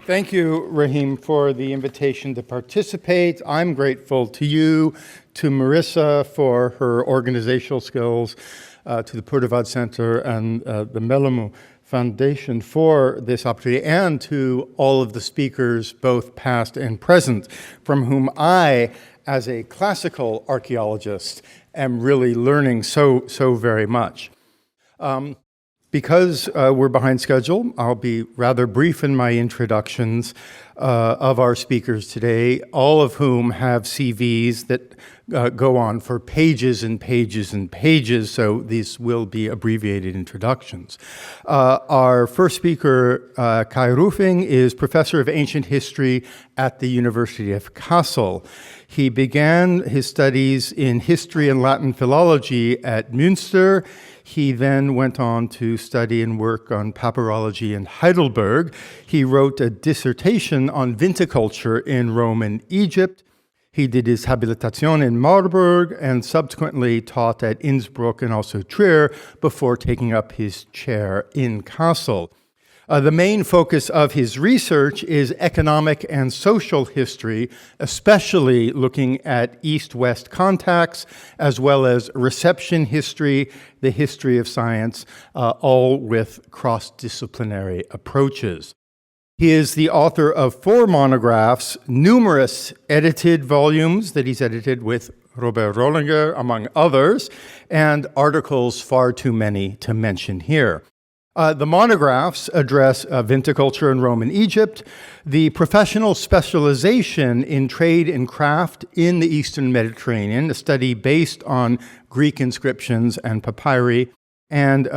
Thank you, Rahim, for the invitation to participate. I'm grateful to you, to Marissa for her organizational skills, to the Purdevad Center and the Melamu Foundation for this opportunity, and to all of the speakers, both past and present, from whom I, as a classical archaeologist, am really learning so very much. Because we're behind schedule, I'll be rather brief in my introductions of our speakers today, all of whom have CVs that go on for pages and pages and pages, so these will be abbreviated introductions. Our first speaker, Kai Rufing, is professor of ancient history at the University of Kassel. He began his studies in history and Latin philology at Münster. He then went on to study and work on papyrology in Heidelberg. He wrote a dissertation on viticulture in Rome and Egypt. He did his habilitation in Marburg and subsequently taught at Innsbruck and also Trier before taking up his chair in Kassel. The main focus of his research is economic and social history, especially looking at East-West contacts, as well as reception history, the history of science, all with cross-disciplinary approaches. He is the author of 4 monographs, numerous edited volumes that he's edited with Robert Rollinger, among others, and articles far too many to mention here. The monographs address viticulture in Rome and Egypt, the professional specialization in trade and craft in the Eastern Mediterranean, a study based on Greek inscriptions and papyri, and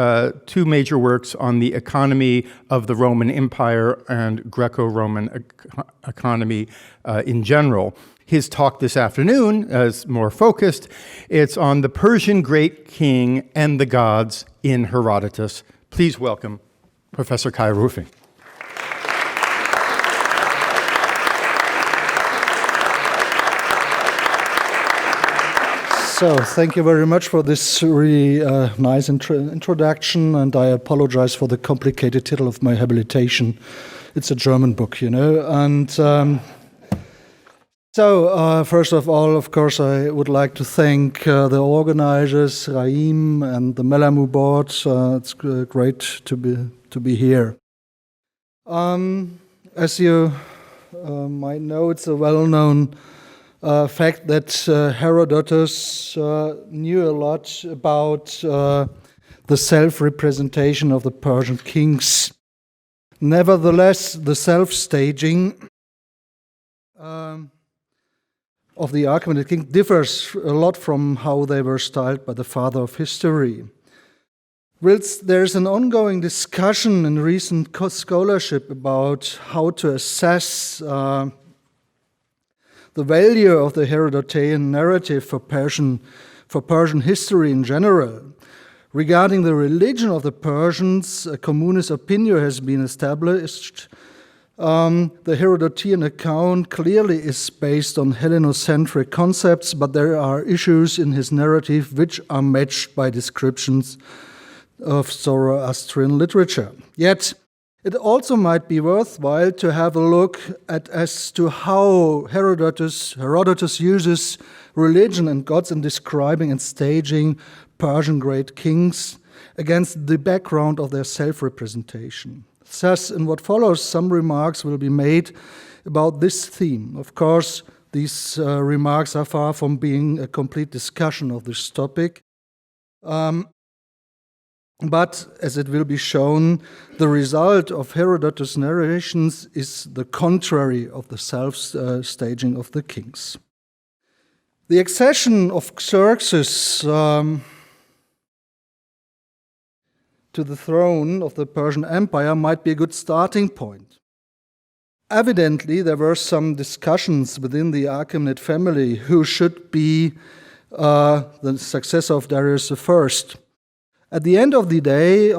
2 major works on the economy of the Roman Empire and Greco-Roman economy in general. His talk this afternoon is more focused. It's on the Persian Great King and the gods in Herodotus. Please welcome Professor Kai Rufing. So, thank you very much for this really nice introduction, and I apologize for the complicated title of my habilitation. It's a German book, you know, and so first of all, of course, I would like to thank the organizers, Rahim and the Melamu board. It's great to be here. As you might know, it's a well-known fact that Herodotus knew a lot about the self-representation of the Persian kings. Nevertheless, the self-staging of the Achaemenid king differs a lot from how they were styled by the father of history. Whilst there's an ongoing discussion in recent scholarship about how to assess the value of the Herodotean narrative for Persian history in general, regarding the religion of the Persians, a communist opinion has been established. The Herodotean account clearly is based on Hellenocentric concepts, but there are issues in his narrative which are matched by descriptions of Zoroastrian literature. Yet, it also might be worthwhile to have a look at as to how Herodotus uses religion and gods in describing and staging Persian great kings against the background of their self-representation. Thus, in what follows, some remarks will be made about this theme. Of course, these remarks are far from being a complete discussion of this topic. But, as it will be shown, the result of Herodotus' narrations is the contrary of the self-staging of the kings. The accession of Xerxes to the throne of the Persian Empire might be a good starting point. Evidently, there were some discussions within the Achaemenid family who should be the successor of Darius I. At the end of the day,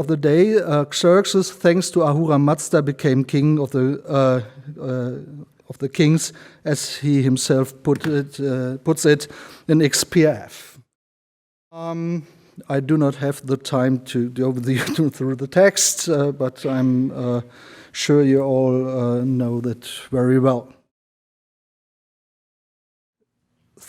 Xerxes, thanks to Ahura Mazda, became king of the kings, as he himself puts it in XPF. I do not have the time to go through the text, but I'm sure you all know that very well.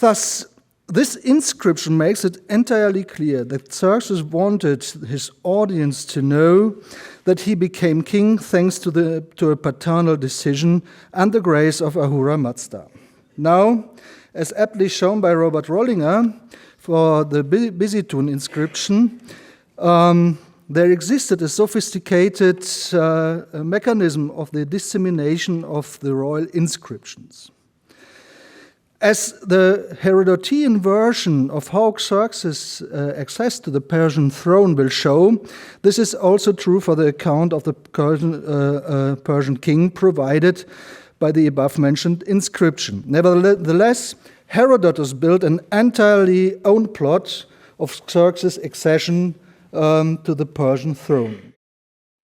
Thus, this inscription makes it entirely clear that Xerxes wanted his audience to know that he became king thanks to a paternal decision and the grace of Ahura Mazda. Now, as aptly shown by Robert Rollinger, for the Bizitun inscription, there existed a sophisticated mechanism of the dissemination of the royal inscriptions. As the Herodotean version of how Xerxes access to the Persian throne will show, this is also true for the account of the Persian king provided by the above-mentioned inscription. Nevertheless, Herodotus built an entirely own plot of Xerxes' accession to the Persian throne.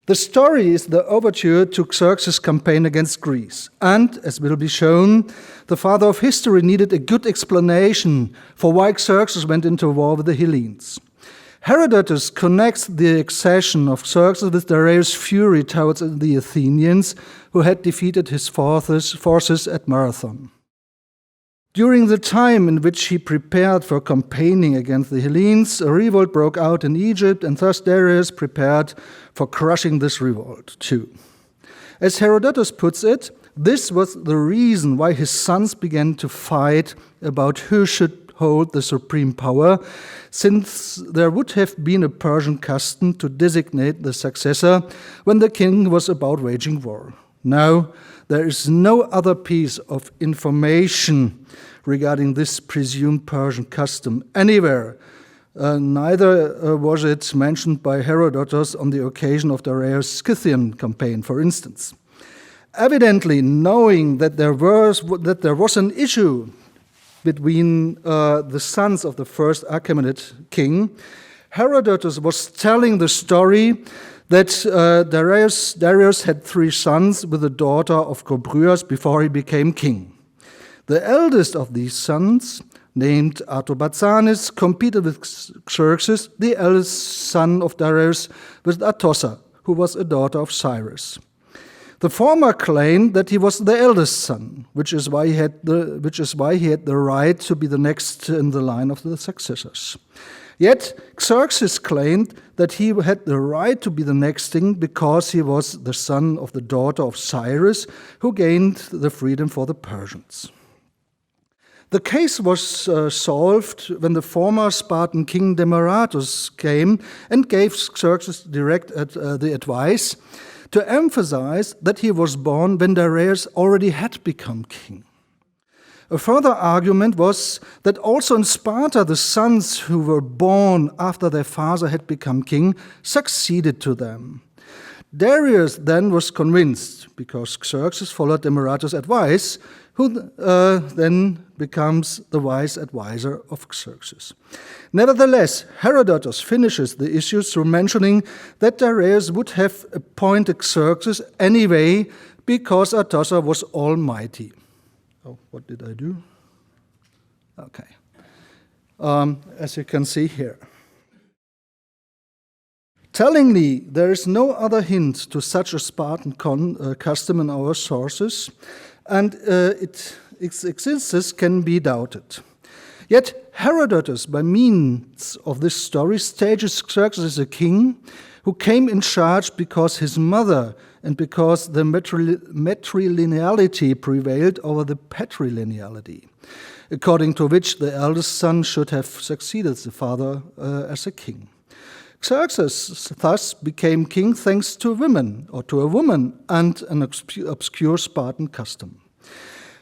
The story is the overture to Xerxes' campaign against Greece. And, as will be shown, the father of history needed a good explanation for why Xerxes went into war with the Hellenes. Herodotus connects the accession of Xerxes with Darius' fury towards the Athenians, who had defeated his forces at Marathon. During the time in which he prepared for campaigning against the Hellenes, a revolt broke out in Egypt, and thus Darius prepared for crushing this revolt too. As Herodotus puts it, this was the reason why his sons began to fight about who should hold the supreme power, since there would have been a Persian custom to designate the successor when the king was about waging war. Now, there is no other piece of information regarding this presumed Persian custom anywhere. Neither was it mentioned by Herodotus on the occasion of Darius' Scythian campaign, for instance. Evidently, knowing that there was an issue between the sons of the first Achaemenid king, Herodotus was telling the story that Darius had 3 sons with a daughter of Gobryas before he became king. The eldest of these sons, named Artabazanes, competed with Xerxes, the eldest son of Darius, with Atossa, who was a daughter of Cyrus. The former claimed that he was the eldest son, which is why he had the right to be the next in the line of the successors. Yet Xerxes claimed that he had the right to be the next king because he was the son of the daughter of Cyrus, who gained the freedom for the Persians. The case was solved when the former Spartan king Demaratus came and gave Xerxes the advice to emphasize that he was born when Darius already had become king. A further argument was that also in Sparta, the sons who were born after their father had become king succeeded to them. Darius then was convinced, because Xerxes followed Demaratus' advice, who then becomes the wise advisor of Xerxes. Nevertheless, Herodotus finishes the issue through mentioning that Darius would have appointed Xerxes anyway because Atossa was almighty. Oh, what did I do? Okay. As you can see here. Tellingly, there is no other hint to such a Spartan custom in our sources, and its existence can be doubted. Yet Herodotus, by means of this story, stages Xerxes as a king who came in charge because his mother and because the matrilineality prevailed over the patrilineality, according to which the eldest son should have succeeded the father as a king. Xerxes thus became king thanks to women, or to a woman, and an obscure Spartan custom.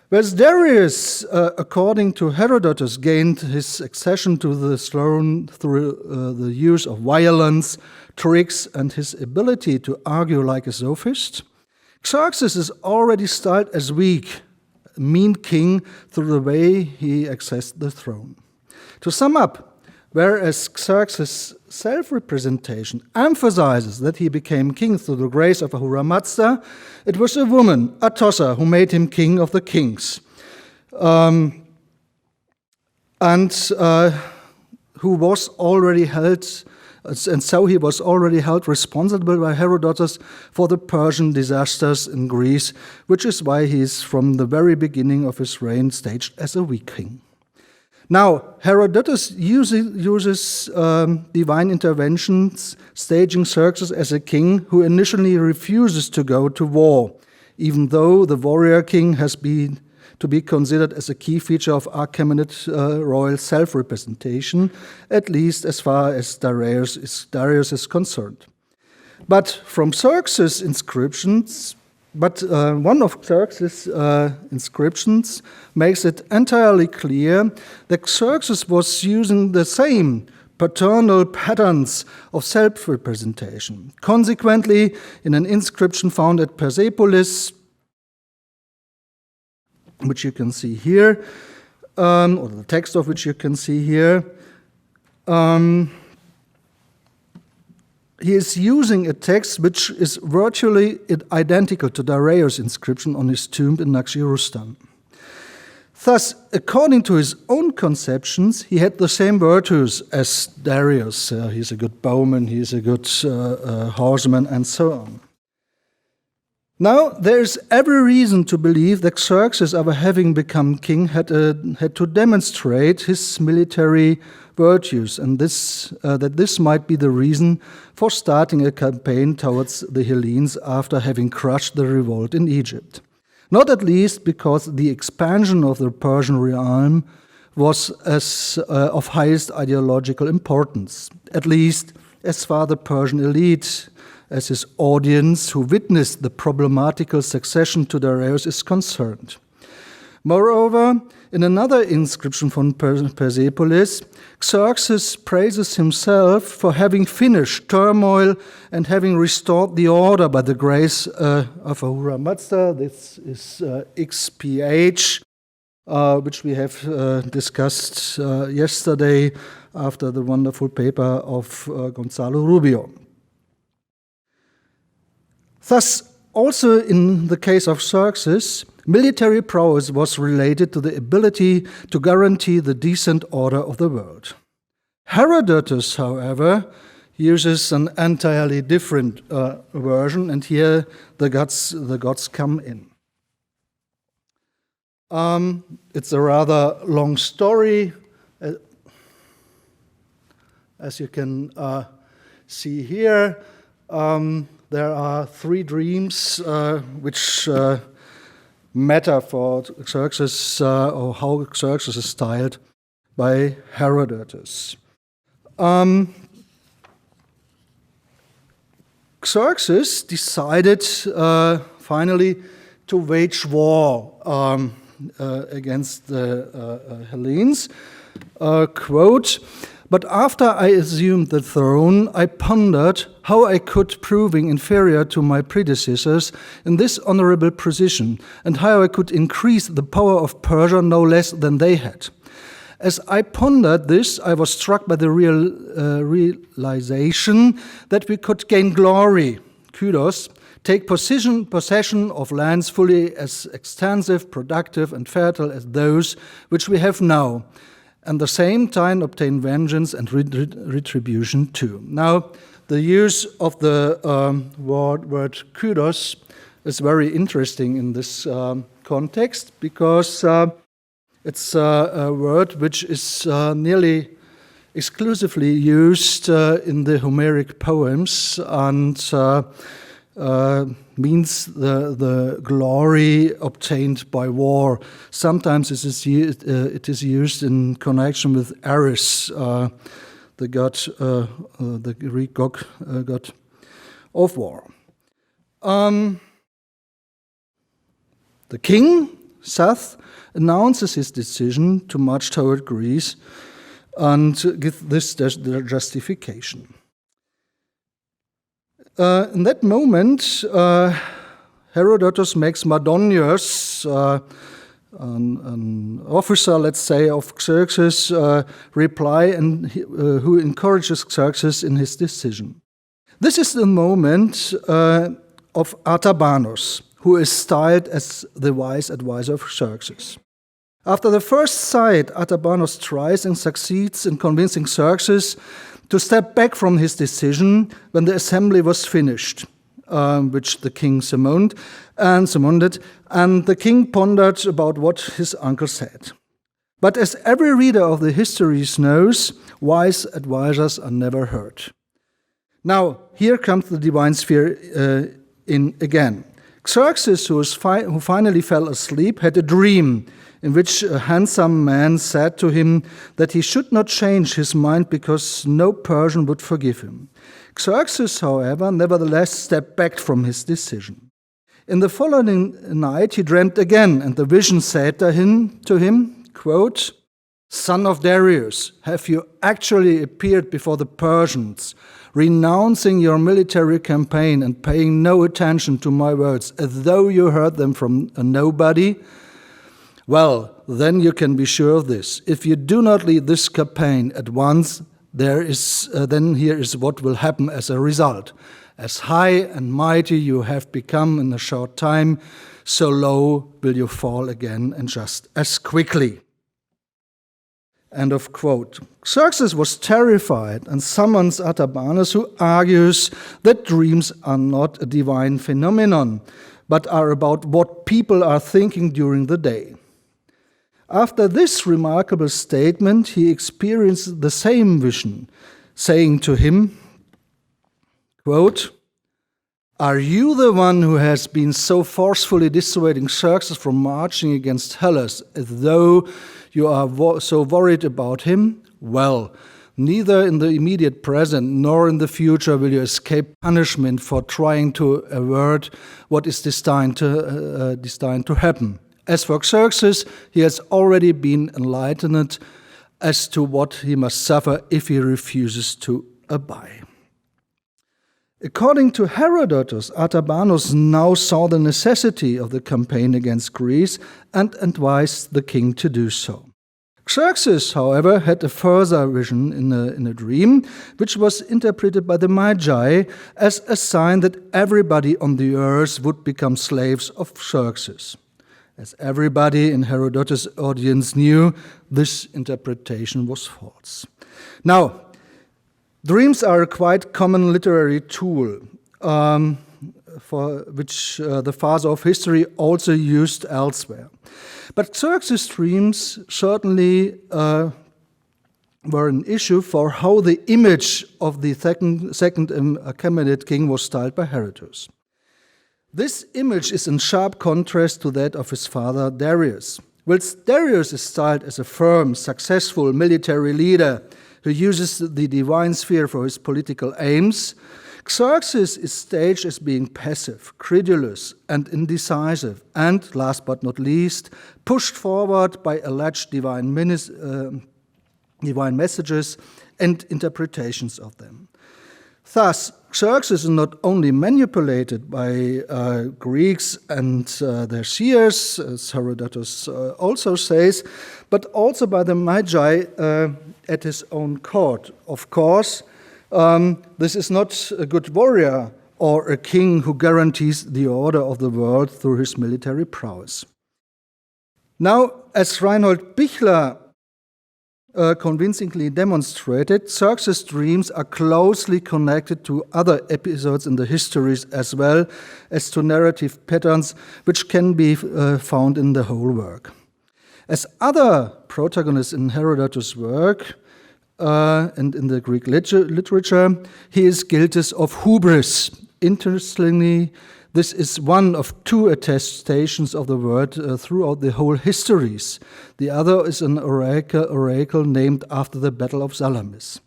Whereas Darius, according to Herodotus, gained his accession to the throne through the use of violence, tricks, and his ability to argue like a sophist, Xerxes is already styled as weak, a mean king through the way he accessed the throne. To sum up, whereas Xerxes' self-representation emphasizes that he became king through the grace of Ahura Mazda, it was a woman, Atossa, who made him king of the kings. who was already held, and so he was already held responsible by Herodotus for the Persian disasters in Greece, which is why he is from the very beginning of his reign staged as a weak king. Now, Herodotus uses divine interventions, staging Xerxes as a king who initially refuses to go to war, even though the warrior king has been to be considered as a key feature of Achaemenid royal self-representation, at least as far as Darius is concerned. But from Xerxes' inscriptions, one of Xerxes' inscriptions makes it entirely clear that Xerxes was using the same paternal patterns of self-representation. Consequently, in an inscription found at Persepolis, which you can see here, or the text of which you can see here, he is using a text which is virtually identical to Darius' inscription on his tomb in Naqsh-e-Rustam. Thus, according to his own conceptions, he had the same virtues as Darius. He's a good bowman, he's a good horseman, and so on. Now, there is every reason to believe that Xerxes, after having become king, had to demonstrate his military virtues, and that this might be the reason for starting a campaign towards the Hellenes after having crushed the revolt in Egypt. Not at least because the expansion of the Persian realm was of highest ideological importance, at least as far the Persian elite as his audience who witnessed the problematical succession to Darius is concerned. Moreover, in another inscription from Persepolis, Xerxes praises himself for having finished turmoil and having restored the order by the grace of Ahura Mazda. This is XPH, which we have discussed yesterday after the wonderful paper of Gonzalo Rubio. Thus, also in the case of Xerxes, military prowess was related to the ability to guarantee the decent order of the world. Herodotus, however, uses an entirely different version, and here the gods come in. It's a rather long story, as you can see here. There are three dreams which matter for Xerxes, or how Xerxes is styled by Herodotus. Xerxes decided finally to wage war against the Hellenes. Quote, "But after I assumed the throne, I pondered how I could, proving inferior to my predecessors in this honorable position, and how I could increase the power of Persia no less than they had. As I pondered this, I was struck by the realization that we could gain glory, kudos, take possession of lands fully as extensive, productive, and fertile as those which we have now, and at the same time obtain vengeance and retribution too." Now, the use of the word kudos is very interesting in this context, because it's a word which is nearly exclusively used in the Homeric poems, and means the glory obtained by war. Sometimes it is used in connection with Ares, the god, the Greek god of war. The king, Seth, announces his decision to march toward Greece and give this their justification. In that moment, Herodotus makes Mardonius, an officer, let's say, of Xerxes, reply, and who encourages Xerxes in his decision. This is the moment of Artabanus, who is styled as the wise advisor of Xerxes. After the first sight, Artabanos tries and succeeds in convincing Xerxes to step back from his decision when the assembly was finished, which the king summoned, and the king pondered about what his uncle said. But as every reader of the histories knows, wise advisors are never heard. Now, here comes the divine sphere in again. Xerxes, who finally fell asleep, had a dream in which a handsome man said to him that he should not change his mind because no Persian would forgive him. Xerxes, however, nevertheless stepped back from his decision. In the following night he dreamt again, and the vision said to him, quote, "Son of Darius, have you actually appeared before the Persians, renouncing your military campaign and paying no attention to my words, as though you heard them from a nobody? Well, then you can be sure of this. If you do not lead this campaign at once, then here is what will happen as a result. As high and mighty you have become in a short time, so low will you fall again, and just as quickly." End of quote. Xerxes was terrified and summons Artabanos, who argues that dreams are not a divine phenomenon, but are about what people are thinking during the day. After this remarkable statement, he experienced the same vision, saying to him, quote, "Are you the one who has been so forcefully dissuading Xerxes from marching against Hellas, as though you are so worried about him? Well, neither in the immediate present nor in the future will you escape punishment for trying to avert what is destined to happen. As for Xerxes, he has already been enlightened as to what he must suffer if he refuses to obey." According to Herodotus, Artabanos now saw the necessity of the campaign against Greece and advised the king to do so. Xerxes, however, had a further vision in a dream, which was interpreted by the Magi as a sign that everybody on the earth would become slaves of Xerxes. As everybody in Herodotus' audience knew, this interpretation was false. Now, dreams are a quite common literary tool, for which the father of history also used elsewhere. But Xerxes' dreams certainly were an issue for how the image of the second Achaemenid king was styled by Herodotus. This image is in sharp contrast to that of his father Darius. Whilst Darius is styled as a firm, successful military leader who uses the divine sphere for his political aims, Xerxes is staged as being passive, credulous, and indecisive, and, last but not least, pushed forward by alleged divine messages and interpretations of them. Thus, Xerxes is not only manipulated by Greeks and their seers, as Herodotus also says, but also by the Magi at his own court. Of course, this is not a good warrior or a king who guarantees the order of the world through his military prowess. Now, as Reinhold Bichler convincingly demonstrated, Xerxes' dreams are closely connected to other episodes in the histories as well as to narrative patterns which can be found in the whole work. As other protagonists in Herodotus' work and in the Greek literature, he is guilty of hubris. Interestingly, this is one of two attestations of the word throughout the whole histories. The other is an oracle named after the Battle of Salamis.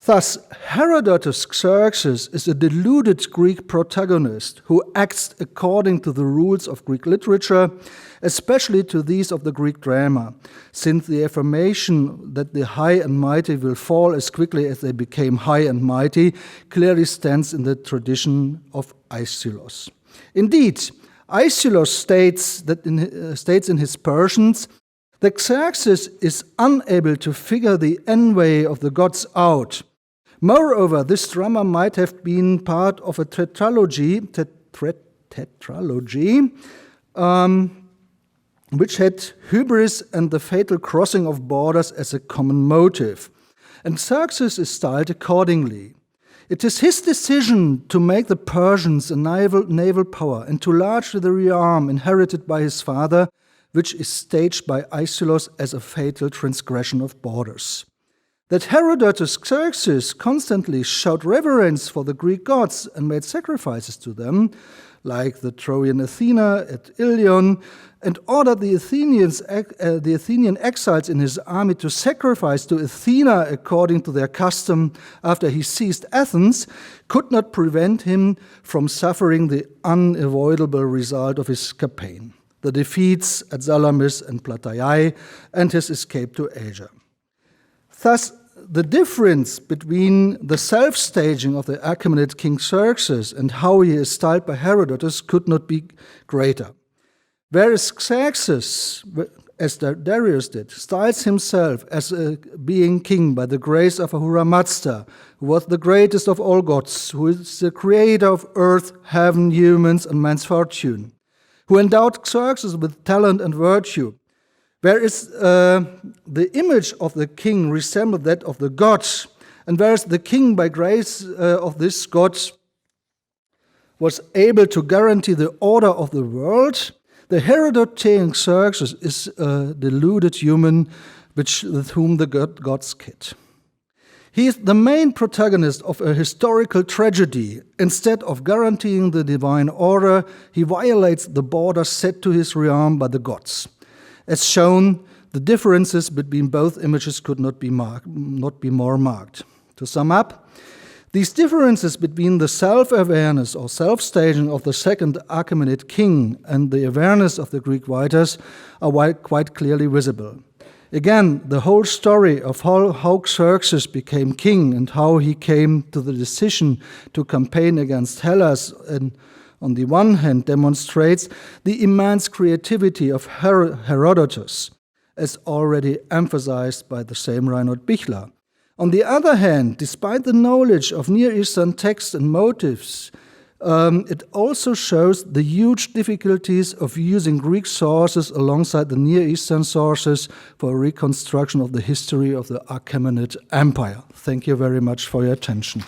Thus, Herodotus' Xerxes is a deluded Greek protagonist who acts according to the rules of Greek literature, especially to these of the Greek drama, since the affirmation that the high and mighty will fall as quickly as they became high and mighty clearly stands in the tradition of Aeschylus. Indeed, Aeschylus states in his Persians that Xerxes is unable to figure the envy of the gods out. Moreover, this drama might have been part of a tetralogy which had hubris and the fatal crossing of borders as a common motive. And Xerxes is styled accordingly. It is his decision to make the Persians a naval power and to enlarge the realm inherited by his father, which is staged by Isolus as a fatal transgression of borders. That Herodotus Xerxes constantly showed reverence for the Greek gods and made sacrifices to them, like the Trojan Athena at Ilion, and ordered the Athenian exiles in his army to sacrifice to Athena according to their custom after he seized Athens, could not prevent him from suffering the unavoidable result of his campaign, the defeats at Salamis and Plataea, and his escape to Asia. Thus, the difference between the self-staging of the Achaemenid king Xerxes and how he is styled by Herodotus could not be greater. Whereas Xerxes, as Darius did, styles himself as being king by the grace of Ahura Mazda, who was the greatest of all gods, who is the creator of earth, heaven, humans, and man's fortune, who endowed Xerxes with talent and virtue. Whereas the image of the king resembled that of the gods, and whereas the king, by grace of this god, was able to guarantee the order of the world, the Herodotean Xerxes is a deluded human with whom the gods kid. He is the main protagonist of a historical tragedy. Instead of guaranteeing the divine order, he violates the border set to his realm by the gods. As shown, the differences between both images could not be more marked. To sum up, these differences between the self-awareness or self-staging of the second Achaemenid king and the awareness of the Greek writers are quite clearly visible. Again, the whole story of how Xerxes became king and how he came to the decision to campaign against Hellas and on the one hand demonstrates the immense creativity of Herodotus, as already emphasized by the same Reinhold Bichler. On the other hand, despite the knowledge of Near Eastern texts and motifs, it also shows the huge difficulties of using Greek sources alongside the Near Eastern sources for a reconstruction of the history of the Achaemenid Empire. Thank you very much for your attention.